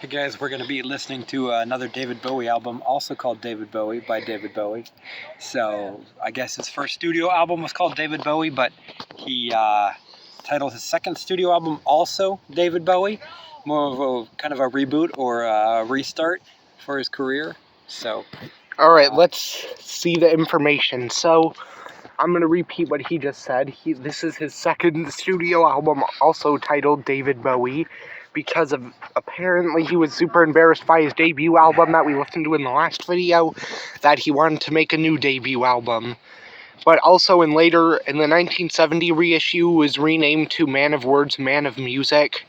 Hey guys, we're going to be listening to another David Bowie album, also called David Bowie by David Bowie. So I guess his first studio album was called David Bowie, but he titled his second studio album also David Bowie. More of a kind of a reboot or a restart for his career. So, all right, let's see the information. So I'm going to repeat what he just said. This is his second studio album, also titled David Bowie, because of apparently he was super embarrassed by his debut album that we listened to in the last video, that he wanted to make a new debut album. But also in the 1970 reissue was renamed to Man of Words, Man of Music.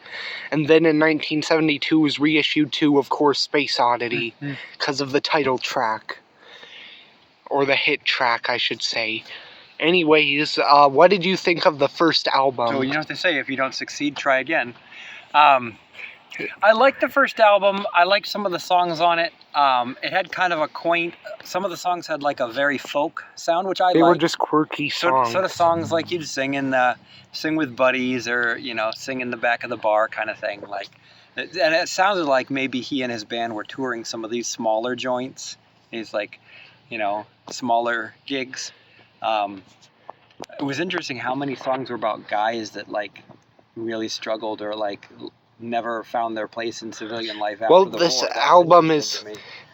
And then in 1972 was reissued to, of course, Space Oddity, because of the title track. Or the hit track, I should say. Anyways, what did you think of the first album? So you know what they say, if you don't succeed, try again. I liked the first album. I liked some of the songs on it. It had kind of a quaint, some of the songs had like a very folk sound, which I liked. They were just quirky songs. Sort of songs like you'd sing sing with buddies, or, you know, sing in the back of the bar kind of thing. Like, and it sounded like maybe he and his band were touring some of these smaller joints. These, like, you know, smaller gigs. It was interesting how many songs were about guys that, like, really struggled or, like, never found their place in civilian life after the war. Well, this album is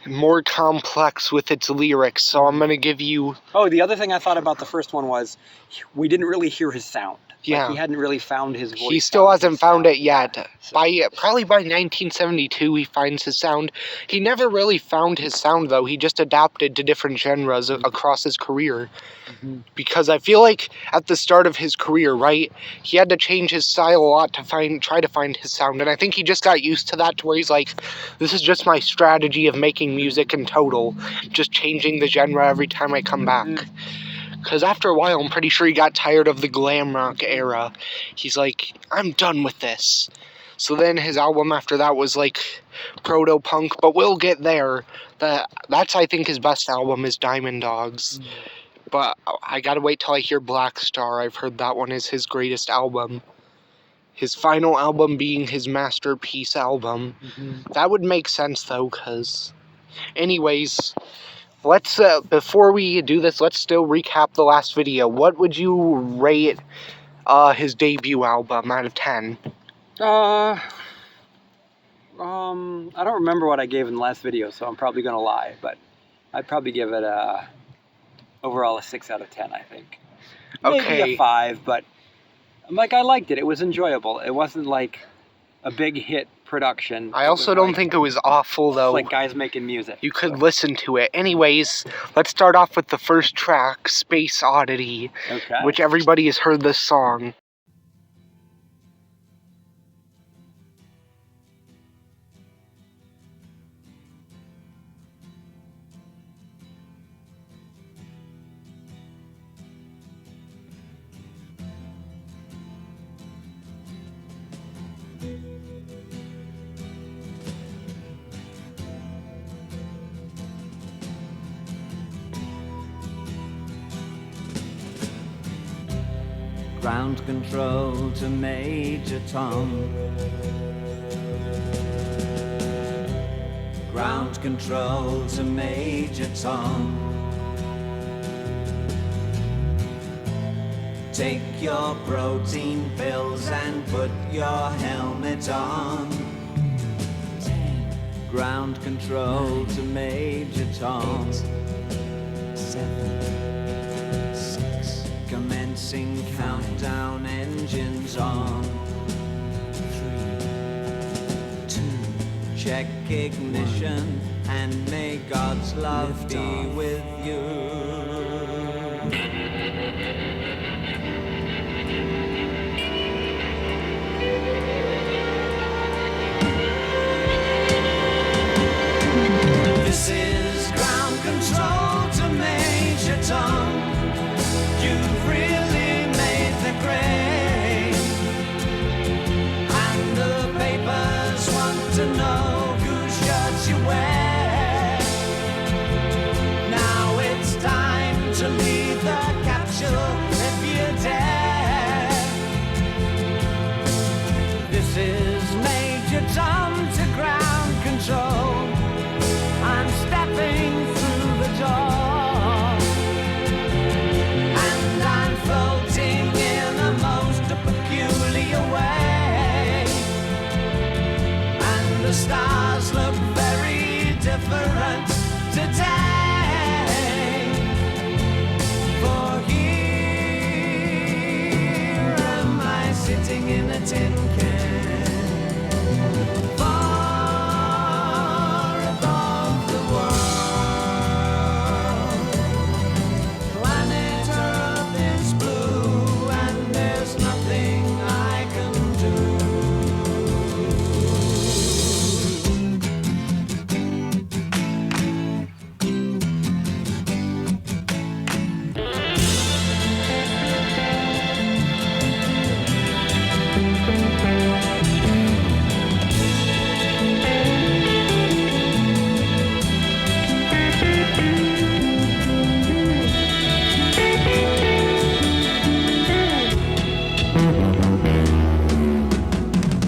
more complex with its lyrics, so I'm going to give you... Oh, the other thing I thought about the first one was we didn't really hear his sound. Yeah. Like, he hadn't really found his voice. He still hasn't found it yet. Probably by 1972 he finds his sound. He never really found his sound, though. He just adapted to different genres across his career. Because I feel like at the start of his career, right, he had to change his style a lot to try to find his sound. And I think he just got used to that, to where he's like, this is just my strategy of making music in total. Just changing the genre every time I come back. Because after a while, I'm pretty sure he got tired of the glam rock era. He's like, I'm done with this. So then his album after that was like proto-punk, but we'll get there. That's, I think, his best album is Diamond Dogs. But I gotta wait till I hear Black Star. I've heard that one is his greatest album. His final album being his masterpiece album. That would make sense, though, because... Anyways... Let's, before we do this, let's still recap the last video. What would you rate, his debut album out of 10? I don't remember what I gave in the last video, so I'm probably gonna lie, but I'd probably give it overall a 6 out of 10, I think. Okay. Maybe a 5, but, like, I liked it. It was enjoyable. It wasn't, like, a big hit production. I also don't think it was awful, though. Like guys making music. You could listen to it. Anyways, let's start off with the first track, Space Oddity, which everybody has heard this song. Ground control to Major Tom. Ground control to Major Tom. Take your protein pills and put your helmet on. Ground control to Major Tom. 7, 6. Commencing countdown, engines on. 3, 2. Check ignition and may God's love be with you. This is ground control to Major Tom. You've really made the grade, and the papers want to know whose shirts you wear. Now it's time to leave the capsule if you dare. This is Major Tom to ground the stars look very different today. For here am I sitting in a tin can, far above the world. Planet Earth is blue and there's nothing I can do.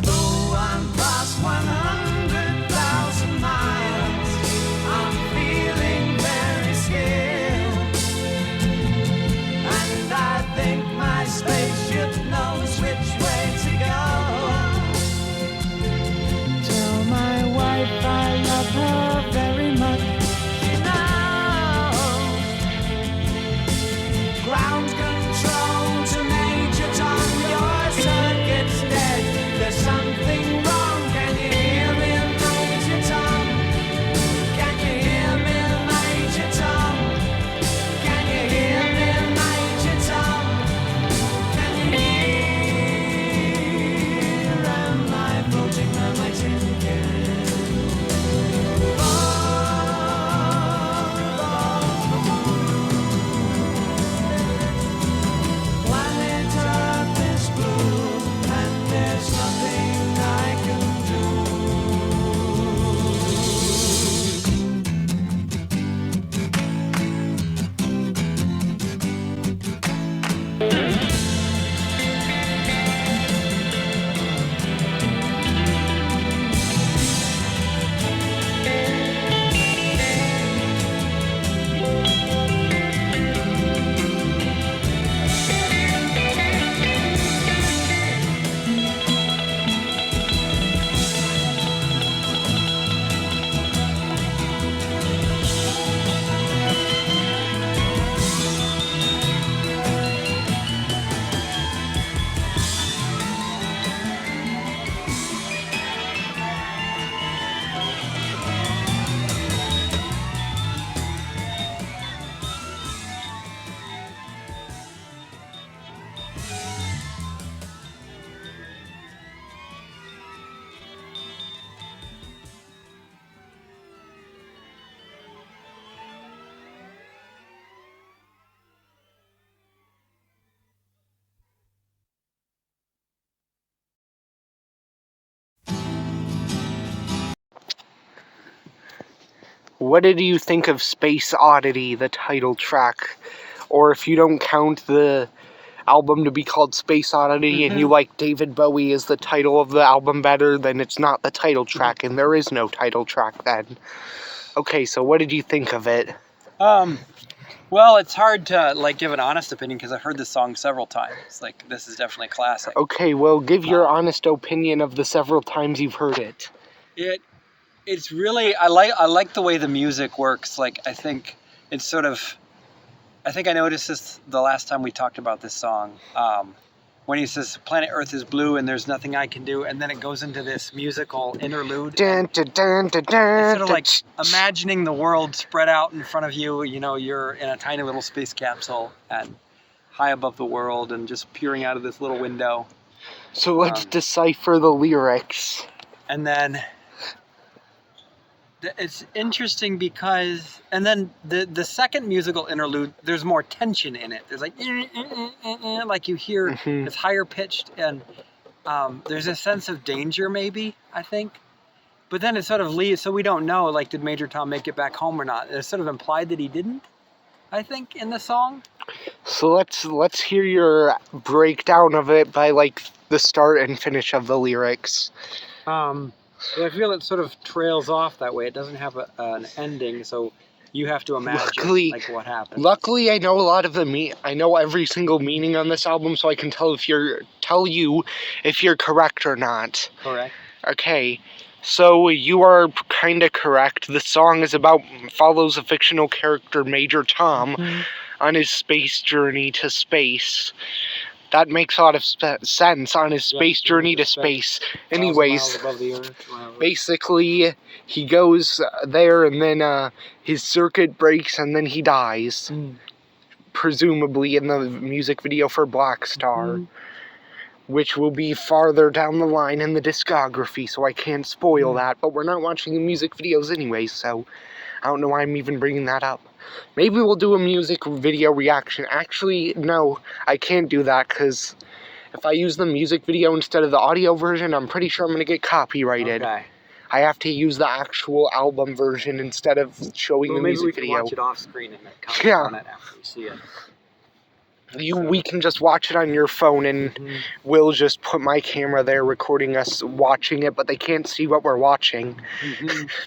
Though I'm past 100,000 miles, I'm feeling very scared. And I think my spaceship knows which way to go. Tell my wife I love her very much. She knows. Ground control to Major Tom, your circuit's dead. There's something wrong. Can you hear me, Major Tom? Can you hear me, Major Tom? Can you hear me, Major Tom? Can you hear? Am I floating on my tin can? Planet Earth is blue, and there's nothing I can do. What did you think of Space Oddity, the title track? Or if you don't count the album to be called Space Oddity and you like David Bowie as the title of the album better, then it's not the title track, and there is no title track then. Okay, so what did you think of it? Well, it's hard to like give an honest opinion because I've heard this song several times. Like, this is definitely a classic. Okay, well, give your honest opinion of the several times you've heard it. It's really, I like the way the music works. Like, I think it's sort of, I think I noticed this the last time we talked about this song. When he says planet Earth is blue and there's nothing I can do, and then it goes into this musical interlude. Dun, dun, dun, dun, dun, It's sort of like imagining the world spread out in front of you. You know, you're in a tiny little space capsule and high above the world and just peering out of this little window. So let's decipher the lyrics. And then it's interesting because, and then the second musical interlude, there's more tension in it. There's like, like you hear it's higher pitched, and there's a sense of danger maybe, I think. But then it sort of leaves, so we don't know, like, did Major Tom make it back home or not? It's sort of implied that he didn't, I think, in the song. So let's hear your breakdown of it by like the start and finish of the lyrics. But I feel it sort of trails off that way. It doesn't have an ending, so you have to imagine like what happened. Luckily, I know a lot of I know every single meaning on this album, so I can tell you if you're correct or not. Correct. Okay, so you are kind of correct. The song follows a fictional character, Major Tom, on his space journey to space. That makes a lot of sense, on his space journey to space. Anyways, Above the earth, whatever. basically, he goes there and then his circuit breaks and then he dies. Presumably in the music video for Black Star. Which will be farther down the line in the discography, so I can't spoil that. But we're not watching the music videos anyway, so I don't know why I'm even bringing that up. Maybe we'll do a music video reaction. Actually, no, I can't do that, because if I use the music video instead of the audio version, I'm pretty sure I'm going to get copyrighted. Okay. I have to use the actual album version instead of showing the music video. Maybe we can watch it off screen and comment Yeah. on it after we see it. We can just watch it on your phone, and we'll just put my camera there recording us watching it, but they can't see what we're watching.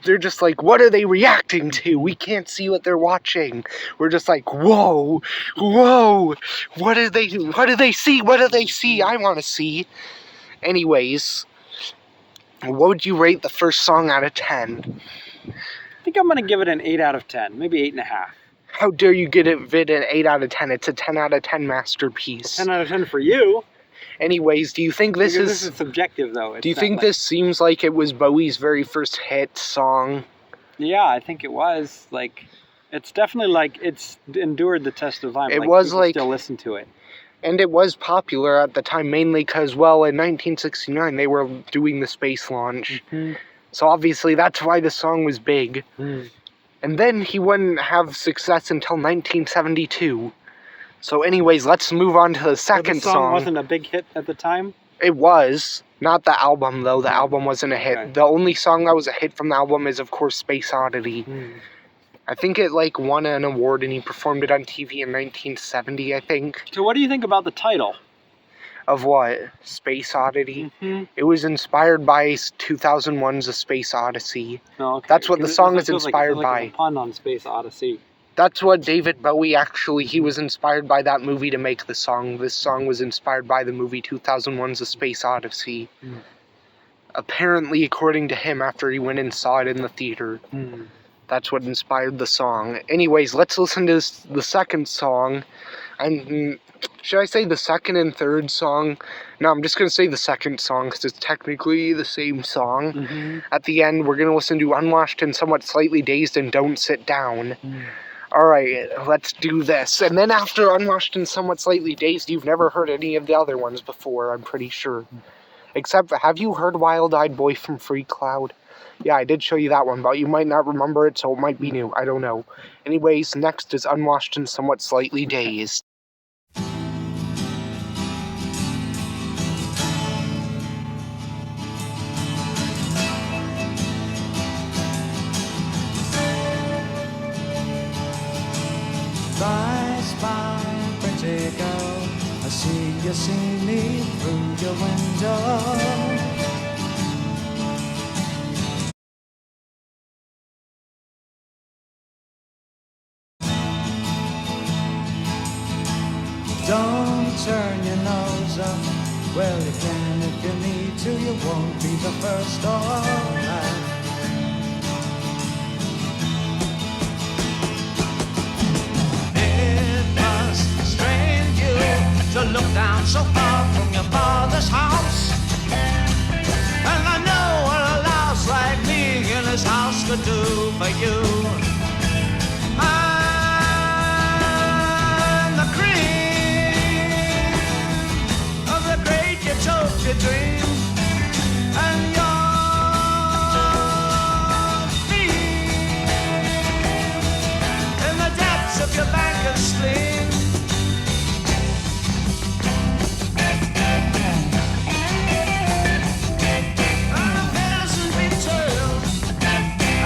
They're just like, what are they reacting to? We can't see what they're watching. We're just like, whoa, what do they see? What do they see? I want to see. Anyways, what would you rate the first song out of 10? I think I'm going to give it an 8 out of 10, maybe 8.5. How dare you give it an 8 out of 10? It's a 10 out of 10 masterpiece. 10 out of 10 for you. Anyways, do you think this Because is... this is subjective, though. Do you think this seems like it was Bowie's very first hit song? Yeah, I think it was. Like, it's definitely like it's endured the test of time. It was people like- still listen to it. And it was popular at the time, mainly because, well, in 1969, they were doing the space launch. So obviously, that's why the song was big. And then he wouldn't have success until 1972. So anyways, let's move on to the second the song wasn't a big hit at the time? It was. Not the album, though. The album wasn't a hit. Okay. The only song that was a hit from the album is, of course, Space Oddity. I think it, like, won an award, and he performed it on TV in 1970, I think. So what do you think about the title? Of what? Space Oddity? It was inspired by 2001's A Space Odyssey. Oh, okay. That's what the song is feels inspired like it's a pun on Space Odyssey. That's what David Bowie actually, he was inspired by that movie to make the song. This song was inspired by the movie 2001's A Space Odyssey. Apparently, according to him, after he went and saw it in the theater. That's what inspired the song. Anyways, let's listen to the second song. Should I say the second and third song? No, I'm just going to say the second song because it's technically the same song. At the end, we're going to listen to Unwashed and Somewhat Slightly Dazed and Don't Sit Down. Alright, let's do this. And then after Unwashed and Somewhat Slightly Dazed, you've never heard any of the other ones before, I'm pretty sure. Except, have you heard Wild Eyed Boy from Free Cloud? Yeah, I did show you that one, but you might not remember it, so it might be new. I don't know. Anyways, next is Unwashed and Somewhat Slightly Dazed. Bye, spy, pretty girl. I see you see me through your window. Don't turn your nose up. Well, you can if you need to. You won't be the first or last. It must strain you to look down so far from your father's house. And I know what a louse like me in his house could do for you. I'm the cream of the great utopia dream. And your feet in the depths of your banker's spleen. I'm a peasant betrayal,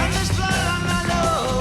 and there's blood on my nose.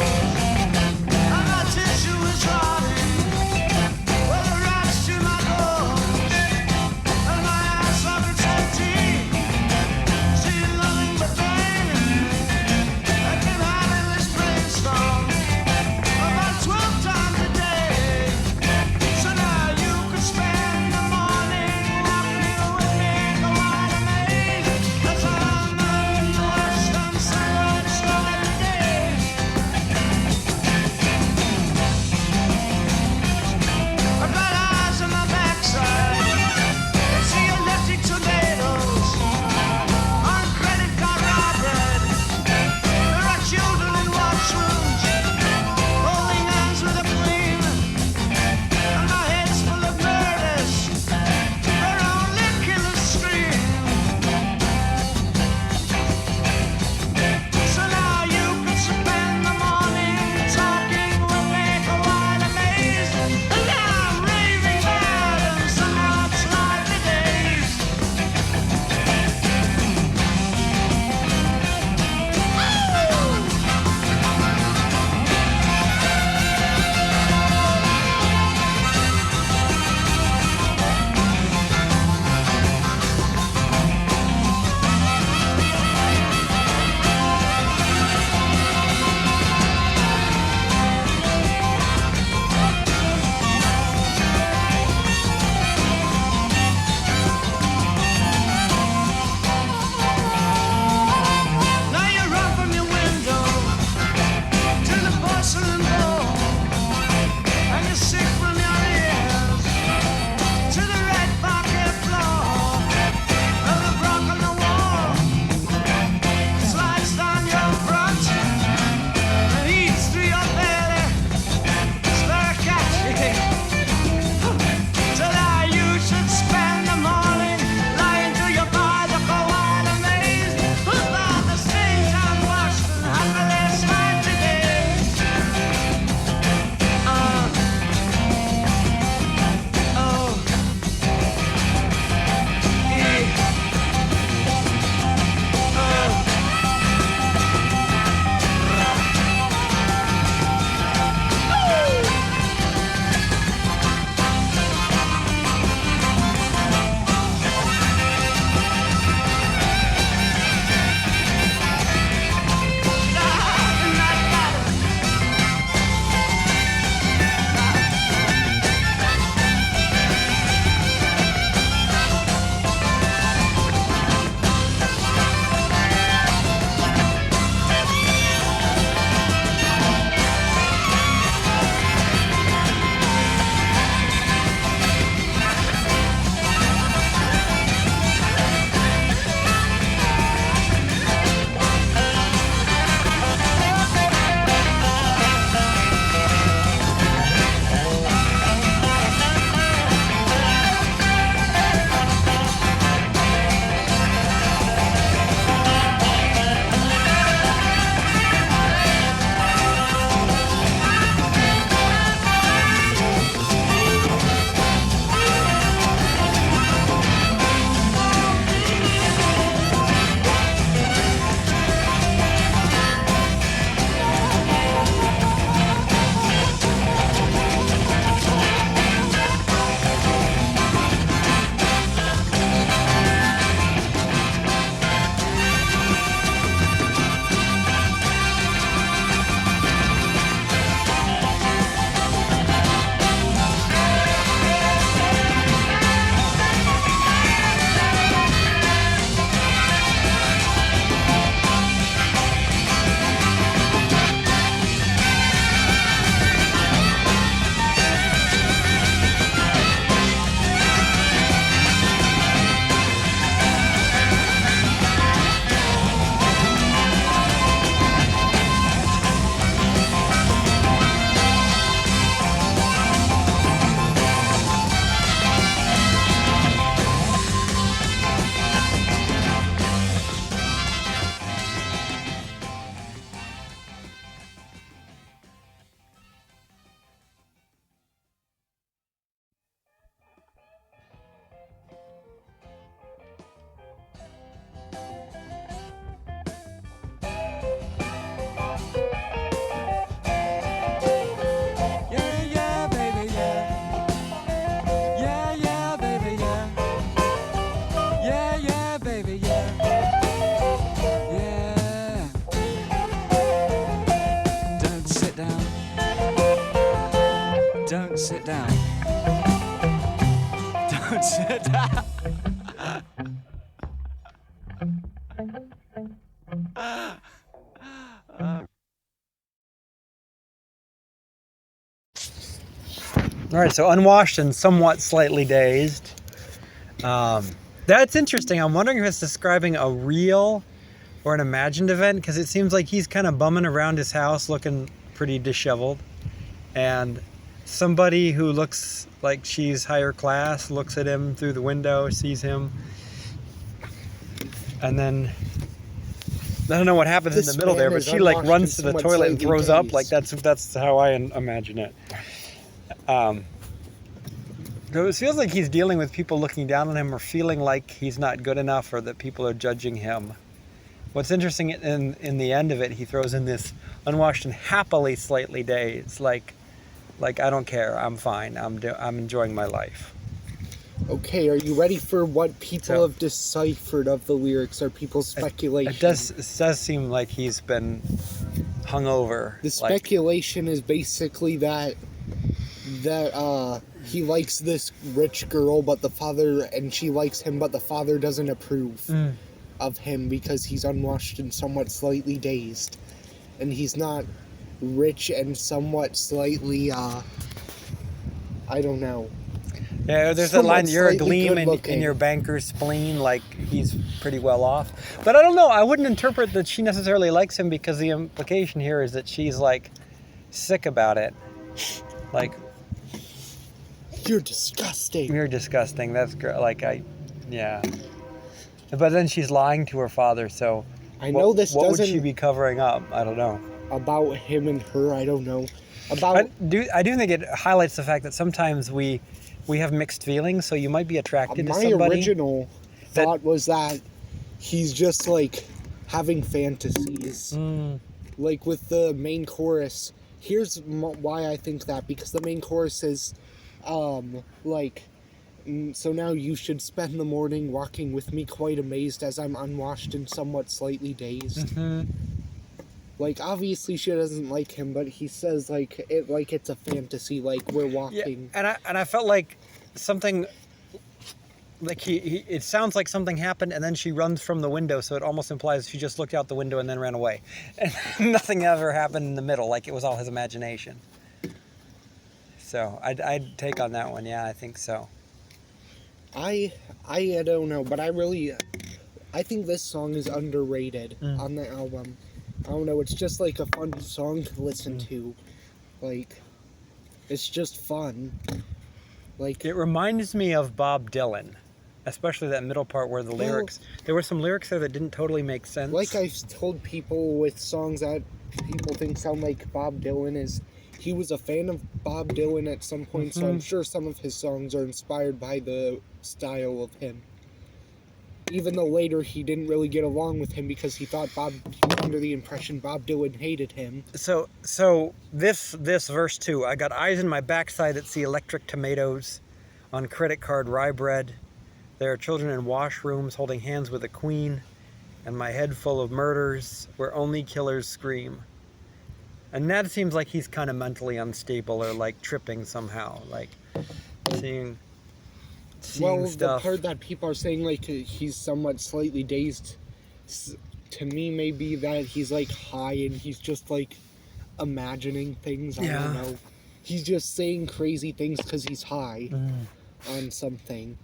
sit down. Don't sit down. All right, so Unwashed and Somewhat Slightly Dazed. That's interesting. I'm wondering if it's describing a real or an imagined event, because it seems like he's kind of bumming around his house looking pretty disheveled. And somebody who looks like she's higher class looks at him through the window, sees him. And then, I don't know what happens in the middle there, but she like runs to the toilet and throws up. Like that's how I imagine it. So it feels like he's dealing with people looking down on him or feeling like he's not good enough or that people are judging him. What's interesting in the end of it, he throws in this unwashed and happily slightly dazed. Like I don't care. I'm fine. I'm enjoying my life. Okay, are you ready for what people have deciphered of the lyrics or people's speculation? It does seem like he's been hungover. The speculation is basically that he likes this rich girl, but and she likes him, but the father doesn't approve of him because he's unwashed and somewhat slightly dazed. And he's not rich and somewhat slightly, I don't know. Yeah, there's a line, you're a gleam in your banker's spleen, like he's pretty well off. But I don't know, I wouldn't interpret that she necessarily likes him, because the implication here is that she's like sick about it. Like, you're disgusting. You're disgusting. That's yeah. But then she's lying to her father, so I know this what doesn't... would she be covering up? I don't know. About him and her, I don't know. I do think it highlights the fact that sometimes we have mixed feelings, so you might be attracted to somebody. My original thought was that he's just like having fantasies. Like with the main chorus. Here's why I think that, because the main chorus is so now you should spend the morning walking with me, quite amazed as I'm unwashed and somewhat slightly dazed. Like, obviously she doesn't like him, but he says it's a fantasy, like we're walking. Yeah, and I felt like something, like it sounds like something happened, and then she runs from the window, so it almost implies she just looked out the window and then ran away, and nothing ever happened in the middle, like it was all his imagination. So I'd take on that one. Yeah, I think so. I don't know, but I think this song is underrated on the album. I don't know, it's just like a fun song to listen to. Like, it's just fun. Like, it reminds me of Bob Dylan, especially that middle part where the lyrics, there were some lyrics there that didn't totally make sense. Like I've told people with songs that people think sound like Bob Dylan, he was a fan of Bob Dylan at some point, so I'm sure some of his songs are inspired by the style of him. Even though later he didn't really get along with him because he was under the impression Bob Dylan hated him. So this verse 2, I got eyes in my backside that see electric tomatoes on credit card rye bread. There are children in washrooms holding hands with a queen, and my head full of murders where only killers scream. And that seems like he's kind of mentally unstable or like tripping somehow, like seeing stuff. The part that people are saying like he's somewhat slightly dazed, to me maybe that he's like high and he's just like imagining things. I don't know. He's just saying crazy things because he's high on something.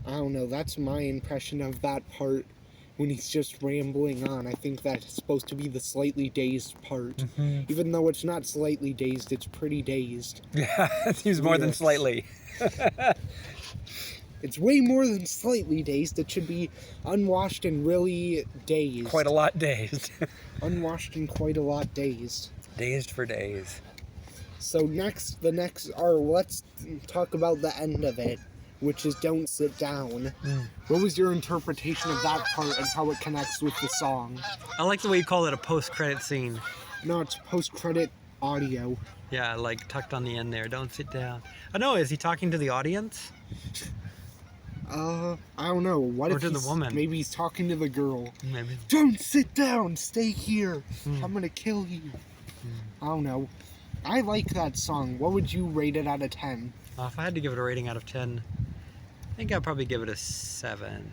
I don't know. That's my impression of that part when he's just rambling on. I think that's supposed to be the slightly dazed part. Even though it's not slightly dazed, it's pretty dazed. Yeah, it seems more than slightly. It's way more than slightly dazed. It should be unwashed and really dazed. Quite a lot dazed. Unwashed and quite a lot dazed. Dazed for days. So let's talk about the end of it, which is Don't Sit Down. What was your interpretation of that part and how it connects with the song? I like the way you call it a post-credit scene. No, it's post-credit audio. Yeah, like tucked on the end there. Don't sit down. I know, is he talking to the audience? I don't know. Or to the woman? Maybe he's talking to the girl. Maybe. Don't sit down. Stay here. I'm gonna kill you. I don't know. I like that song. What would you rate it out of 10? If I had to give it a rating out of 10, I think I'd probably give it a 7.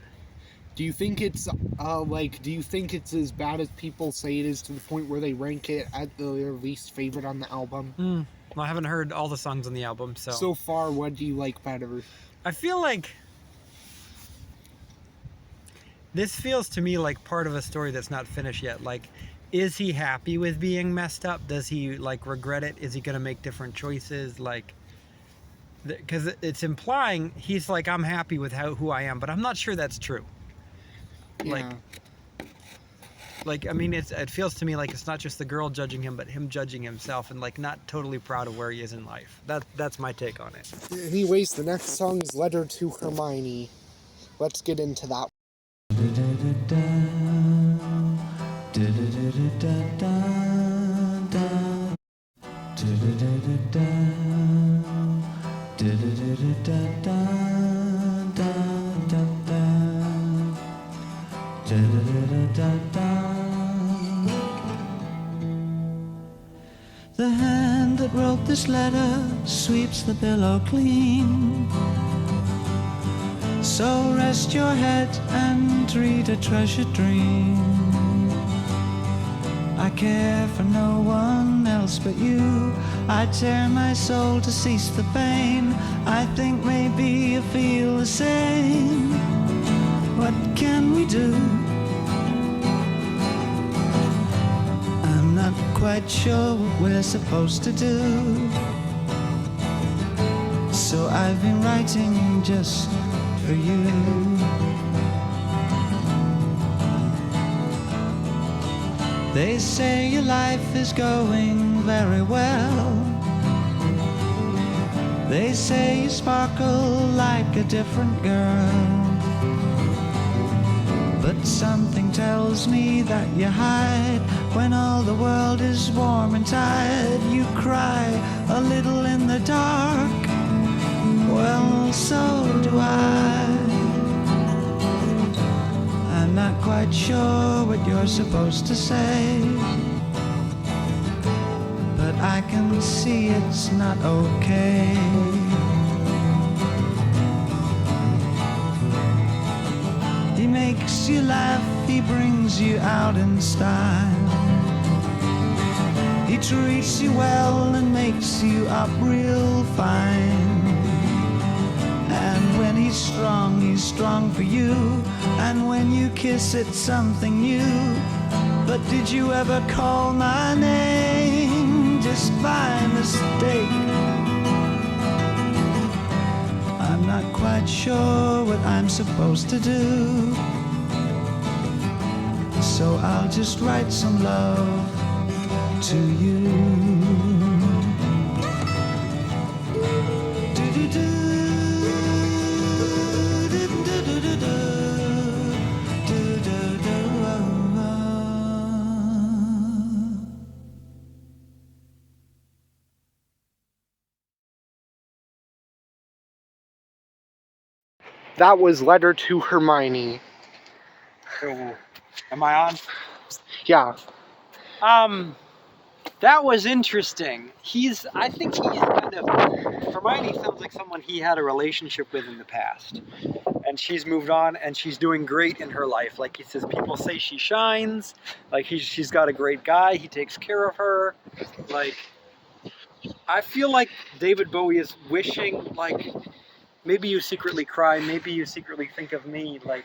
Do you think it's do you think it's as bad as people say it is, to the point where they rank it at their least favorite on the album? Well, I haven't heard all the songs on the album, so... So far, what do you like better? I feel like... This feels to me like part of a story that's not finished yet. Like, is he happy with being messed up? Does he, like, regret it? Is he going to make different choices? Like... Because it's implying he's like, I'm happy with who I am, but I'm not sure that's true. Yeah. Like I mean, it feels to me like it's not just the girl judging him, but him judging himself, and like not totally proud of where he is in life. That's my take on it. Anyways, the next song is Letter to Hermione. Let's get into that. The hand that wrote this letter sweeps the pillow clean. So rest your head and read a treasured dream. I care for no one else but you. I tear my soul to cease the pain. I think maybe you feel the same. What can we do? I'm not quite sure what we're supposed to do. So I've been writing just for you. They say your life is going very well. They say you sparkle like a different girl. But something tells me that you hide. When all the world is warm and tired, you cry a little in the dark. Well, so do I. I'm not quite sure what you're supposed to say, but I can see it's not okay. He makes you laugh, he brings you out in style. He treats you well and makes you up real fine. And when he's strong for you. And when you kiss, it's something new. But did you ever call my name just by mistake? I'm not quite sure what I'm supposed to do. So I'll just write some love to you. That was Letter to Hermione. So, am I on? Yeah. That was interesting. I think he's kind of, Hermione sounds like someone he had a relationship with in the past. And she's moved on and she's doing great in her life. Like he says, people say she shines. Like she's got a great guy. He takes care of her. Like, I feel like David Bowie is wishing, like, maybe you secretly cry, maybe you secretly think of me, like,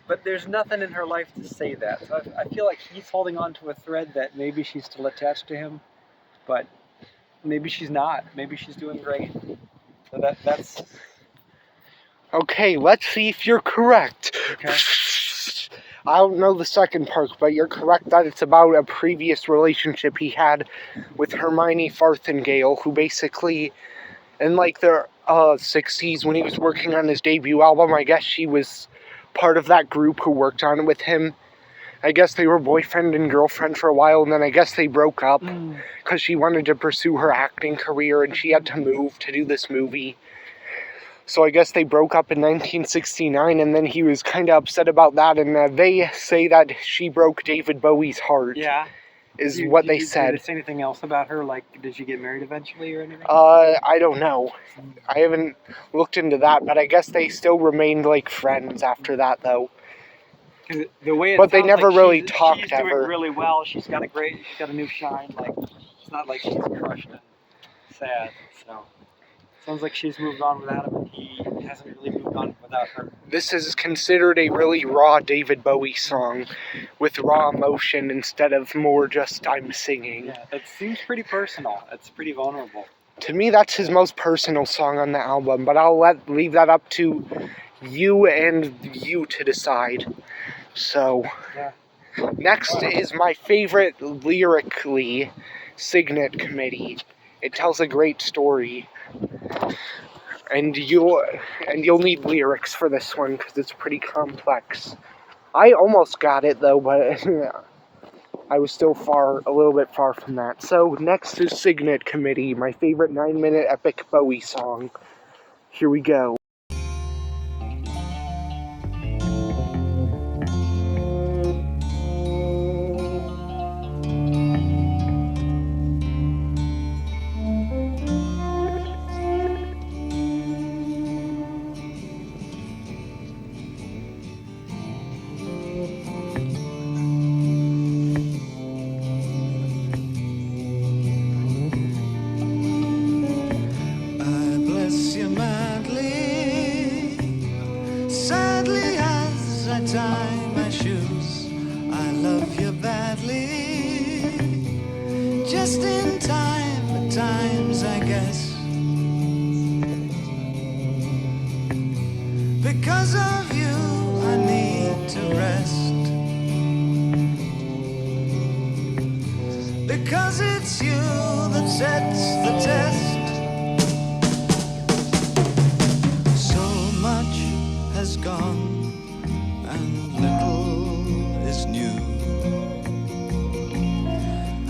but there's nothing in her life to say that. So I feel like he's holding on to a thread that maybe she's still attached to him, but maybe she's not. Maybe she's doing great. So that's... Okay, let's see if you're correct. Okay. I don't know the second part, but you're correct that it's about a previous relationship he had with Hermione Farthingale, who basically, in like the 60s, when he was working on his debut album, I guess she was part of that group who worked on it with him. I guess they were boyfriend and girlfriend for a while, and then I guess they broke up because she wanted to pursue her acting career and she had to move to do this movie. So I guess they broke up in 1969, and then he was kind of upset about that, and they say that she broke David Bowie's heart. Yeah. is what they Did said. they say anything else about her? Like, did she get married eventually or anything? I don't know. I haven't looked into that, but I guess they still remained like friends after that, though. 'Cause the way it But they sounds never like really she's talked doing ever. really well. She's got a new shine. Like, it's not like she's crushed and sad. So, sounds like she's moved on without him, and he hasn't really moved on without her. This is considered a really raw David Bowie song with raw emotion instead of more just I'm singing. Yeah, it seems pretty personal. It's pretty vulnerable. To me, that's his most personal song on the album, but I'll leave that up to you and you to decide. So, Yeah. next is my favorite lyrically, Cygnet Committee. It tells a great story. And you'll need lyrics for this one because it's pretty complex. I almost got it though, but I was still a little bit far from that. So next is Cygnet Committee, my favorite 9-minute epic Bowie song. Here we go. Tie my shoes, I love you badly. Just in time, at times I guess. Because of you, I need to rest. Because it's you that sets the test. So much has gone and little is new.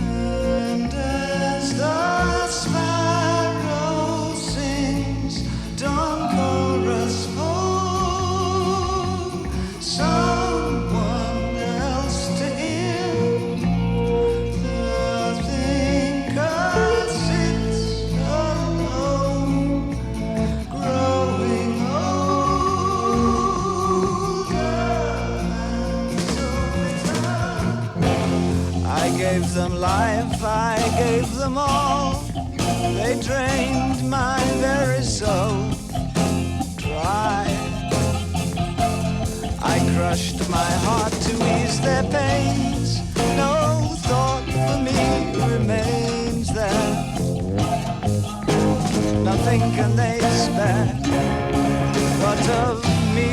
And as the sparrow sings dawn chorus for someone else to hear, the thinker sits alone, growing I gave them life, I gave them all. They drained my very soul dry. I crushed my heart to ease their pains. No thought for me remains there. Nothing can they spare but of me,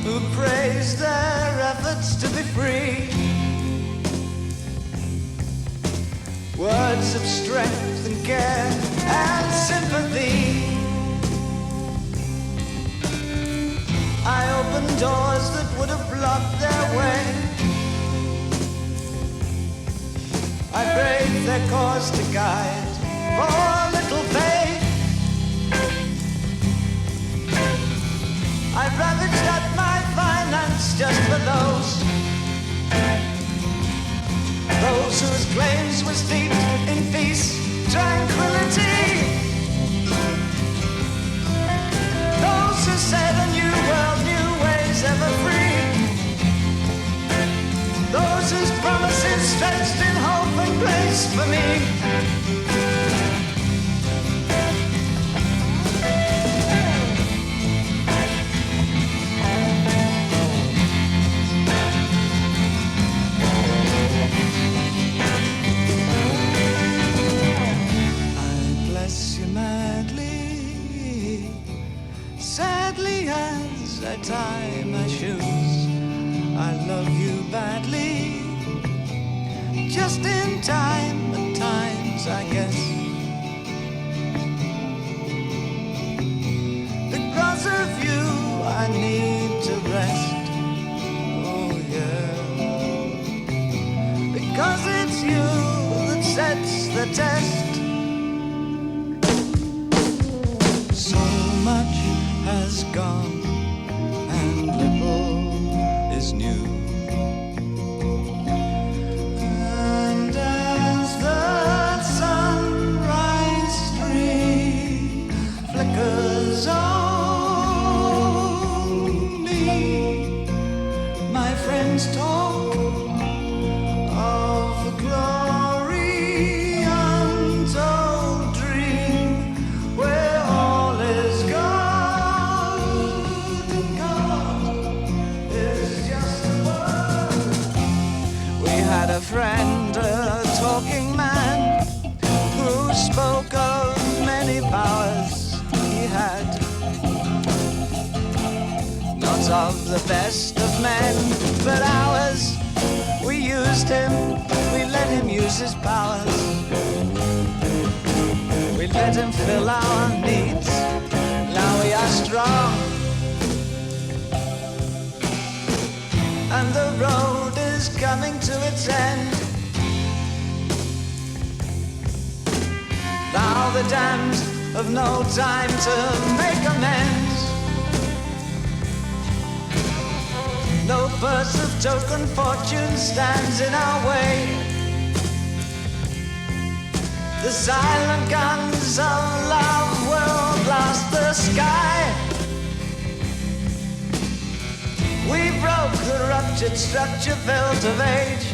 who praise their efforts to be free. Words of strength and care and sympathy. I opened doors that would have blocked their way. I braved their cause to guide for little faith. I ravaged at my finance just for those whose claims were steeped in peace, tranquility. Those who said a new world, new ways, ever free. Those whose promises stretched in hope and grace for me. As I tie my shoes, I love you badly. Just in time, at times I guess. Because of you, I need to rest. Oh yeah. Because it's you that sets the test. So much has gone and little is new. friends talk of the glory untold dream where all is gone and God is just a word. We had a friend, a talking man, who spoke of many powers he had. Not of the best of men, but ours. We used him, we let him use his powers. We let him fill our needs. Now we are strong, and the road is coming to its end. Now the damned have no time to make amends. No purse of token fortune stands in our way. The silent guns of love will blast the sky. We broke the ruptured structure built of age.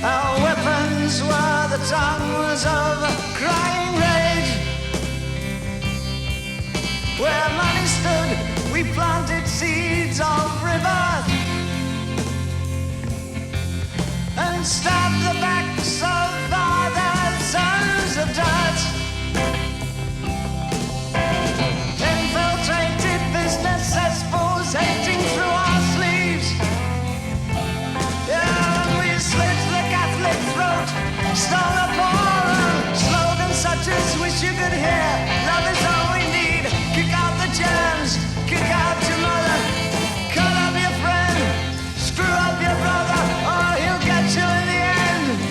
Our weapons were the tongues of crying rage. Where money stood, we planted seeds of rebirth and stabbed the backs of fathers, sons of dirt. Infiltrated business cesspools hating through our sleeves. Yeah, we slit the Catholic throat, stole the poor. Slogans such as wish you could hear, love is all we need. Kick out the germs, kick out your mother, cut up your friend, screw up your brother, or he'll get you in the end.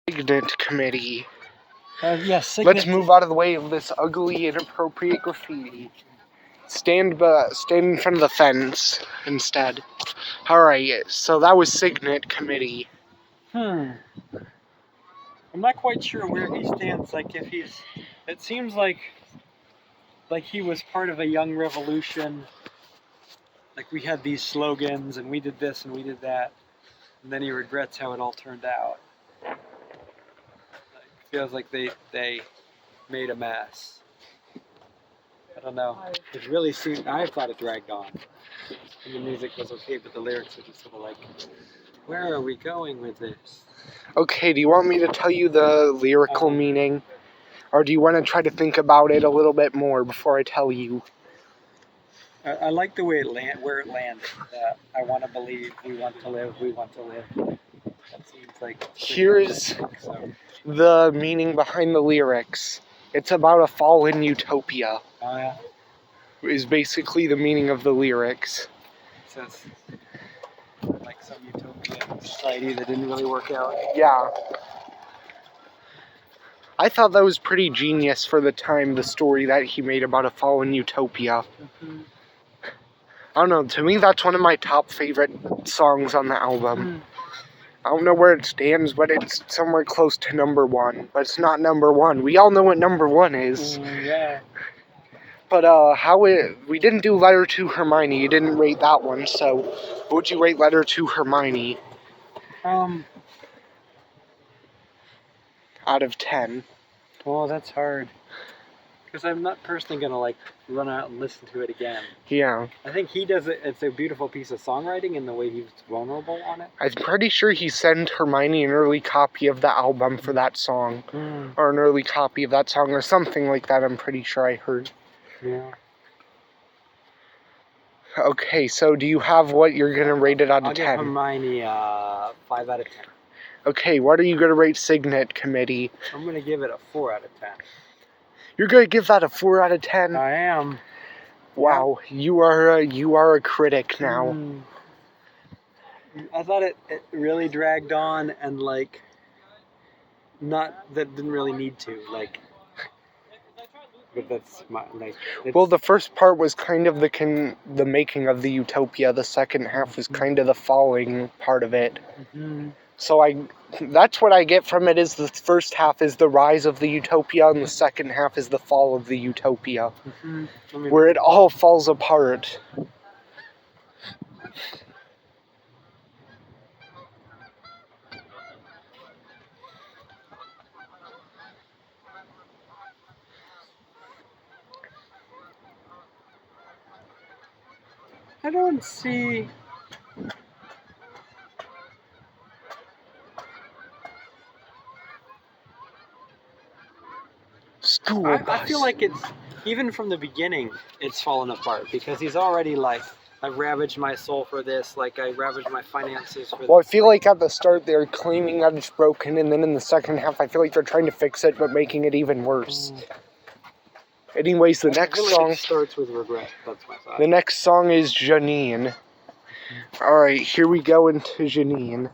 Cygnet Committee. Yes. Let's move out of the way of this ugly, inappropriate graffiti. Stand in front of the fence instead. Alright, so that was Cygnet Committee. I'm not quite sure where he stands. Like if he's, it seems like he was part of a young revolution. Like we had these slogans and we did this and we did that, and then he regrets how it all turned out. Like, feels like they made a mess. I don't know. It really seemed. I thought it dragged on. And the music was okay, but the lyrics were just sort of like, where are we going with this? Okay, do you want me to tell you the lyrical meaning? Or do you want to try to think about it a little bit more before I tell you? I like the way where it landed. I want to believe, we want to live, we want to live. That seems like... Here's the meaning behind the lyrics. It's about a fallen utopia. Oh yeah? Is basically the meaning of the lyrics. It says, like some utopian society that didn't really work out. Yeah. I thought that was pretty genius for the time, the story that he made about a fallen utopia. Mm-hmm. I don't know, to me that's one of my top favorite songs on the album. I don't know where it stands, but it's somewhere close to number one. But it's not number one. We all know what number one is. Yeah. But we didn't do Letter to Hermione. You didn't rate that one, so what would you rate Letter to Hermione? Out of 10. Well, that's hard. Because I'm not personally going to, like, run out and listen to it again. Yeah. I think he does it. It's a beautiful piece of songwriting in the way he's vulnerable on it. I'm pretty sure he sent Hermione an early copy of the album for that song. Or an early copy of that song, or something like that, I'm pretty sure I heard. Yeah. Okay, so do you have what you're going to rate it out of 10? I'll give Hermione 5 out of 10. Okay, what are you going to rate Cygnet Committee? I'm going to give it a 4 out of 10. You're going to give that a 4 out of 10? I am. Wow, you are a critic now. I thought it really dragged on and, like, that didn't really need to, like... But that's my, like... Well, the first part was kind of the making of the utopia. The second half was kind of the falling part of it. So that's what I get from it, is the first half is the rise of the utopia, and the second half is the fall of the utopia. Where it all falls apart. I don't see... I feel like it's, even from the beginning, it's fallen apart, because he's already like, I've ravaged my soul for this, like I ravaged my finances for this. Well, I feel like at the start they're claiming that it's broken, and then in the second half I feel like they're trying to fix it, but making it even worse. Anyways, the next song... It starts with regret, that's my thought. The next song is Janine. Alright, here we go into Janine.